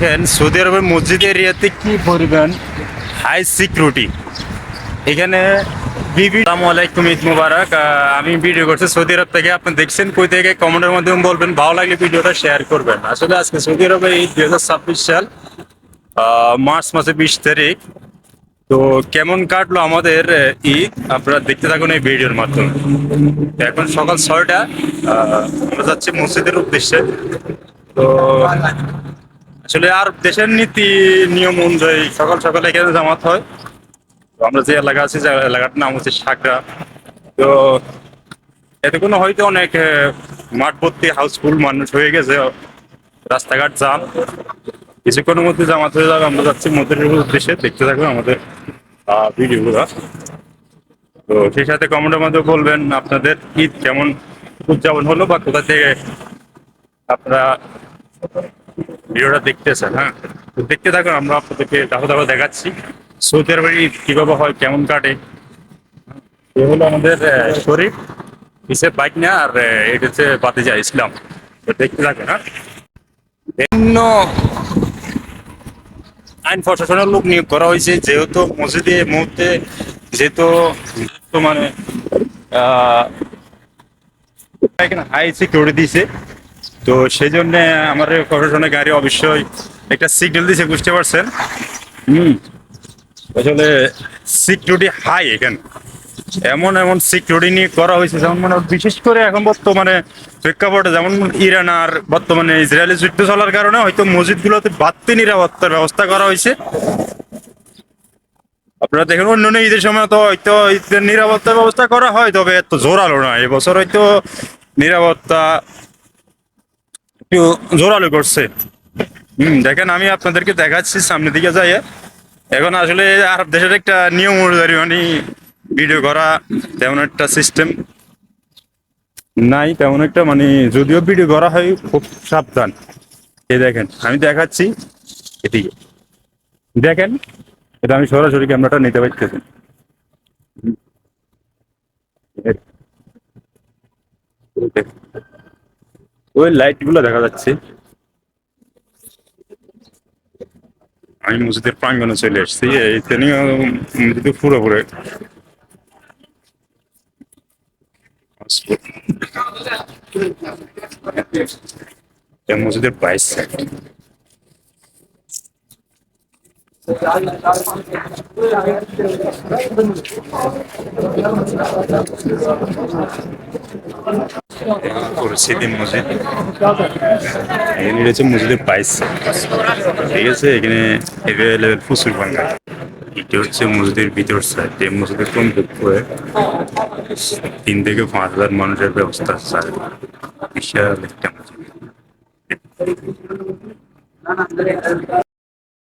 দেখেন সৌদি আরবের মসজিদ এরিয়াতে কি পরিমাণ হাই সিকিউরিটি। এখানে আসসালামু আলাইকুম, ঈদ মুবারক। আমি ভিডিও করছি সৌদি আরব থেকে। আপনি দেখছেন কই থেকে কমেন্টের মাধ্যমে বলবেন, ভালো লাগলে ভিডিওটা শেয়ার করবেন। আসলে আজকে সৌদি আরবে এই 2026 সাল মার্চ মাসের 20 তারিখ। তো কেমন কাটলো আমাদের ঈদ, আপনারা দেখতে থাকুন এই ভিডিওর মাধ্যমে। তো এখন সকাল 6টা, আমরা যাচ্ছি মসজিদের উদ্দেশ্যে। তো আসলে আর দেশের নীতি নিয়ম অনুযায়ী সকাল সকাল এখানে জামাত হয়। তো আমরা যে এলাকা আছি, যে এলাকাটার নাম হচ্ছে সাকরা। তো এতক্ষণ হয়তো অনেক মাঠ ভর্তি হাউসফুল মানুষ হয়ে গেছে, রাস্তাঘাট জাম। কিছুক্ষণের মধ্যে জামাত হয়ে যাবে। আমরা যাচ্ছি মন্দিরের উদ্দেশ্যে, দেখতে থাকবো আমাদের ভিডিওগুলো। তো সেই সাথে কমেন্টের মধ্যে বলবেন আপনাদের ঈদ কেমন উদযাপন হলো, বা কোথা থেকে আপনারা ভিডিওটা দেখতেছেন। হ্যাঁ, তো দেখতে থাকুন, আমরা আপনাদেরকে দাফা দাফা দেখাচ্ছি সৌদি আরবের ঈদ কিভাবে হয়, কেমন কাটে। এ হলো আমাদের শরীফ, পিছে বাইক না, আর এটা হচ্ছে বাতিজা ইসলাম। তো দেখতে থাকুন। হ্যাঁ, বিভিন্ন আইন প্রশাসনের লোক নিয়োগ করা হয়েছে, যেহেতু মসজিদে এই মুহূর্তে যেহেতু মানে আহ এখানে হাই সিকিউরিটি দিছে। তো সেই জন্য আমাদের প্রশাসনের গাড়ি অবশ্যই একটা সিগন্যাল দিছে, বুঝতে পারছেন। হুম, আসলে সিকিউরিটি হাই এখানে। এমন এমন সিকিউরিটি নিয়ে করা হয়েছে, যেমন মানে বিশেষ করে এখন বর্তমানে প্রেক্ষাপটে যেমন ইরান আর বর্তমানে ইসরায়েলের যুদ্ধ চলার কারণে হয়তো মসজিদগুলোতে বাড়তি নিরাপত্তার ব্যবস্থা করা হয়েছে। আপনারা দেখেন অন্য অন্য ঈদের সময় তো হয়তো ঈদের নিরাপত্তার ব্যবস্থা করা হয়, তবে এত জোরালো না। এবছর হয়তো নিরাপত্তা একটু জোরালো করছে। দেখেন আমি আপনাদেরকে দেখাচ্ছি সামনের দিকে যাই। এখন আসলে আরব দেশের একটা নিয়ম অনুযায়ী মানে ভিডিও করা তেমন একটা সিস্টেম নাই, তেমন একটা মানে যদিও ভিডিও করা হয় খুব সাবধান। এই দেখেন আমি দেখাচ্ছি, এদিকে দেখেন, এটা আমি সরাসরি ক্যামেরাটা নিতে পারতেছি। ওই লাইট গুলো দেখা যাচ্ছে। আমি মসজিদের প্রাঙ্গণে চলে এসেছি, এই ট্রেনিং মসজিদে পুরোপুরি মসজিদের বাইশ সাইড। পরিস্থিতি মসজিদ এখানে রয়েছে মসজিদের বাইশ সাইড, ঠিক আছে। এখানে অ্যাভেলেবেল প্রচুর বাঙ্গা। এটা হচ্ছে মসজিদের ভিতর সাইড। এই মসজিদের কমপক্ষে 3 থেকে 5 হাজার মানুষের ব্যবস্থা আছে। বিশাল একটা মসজিদ।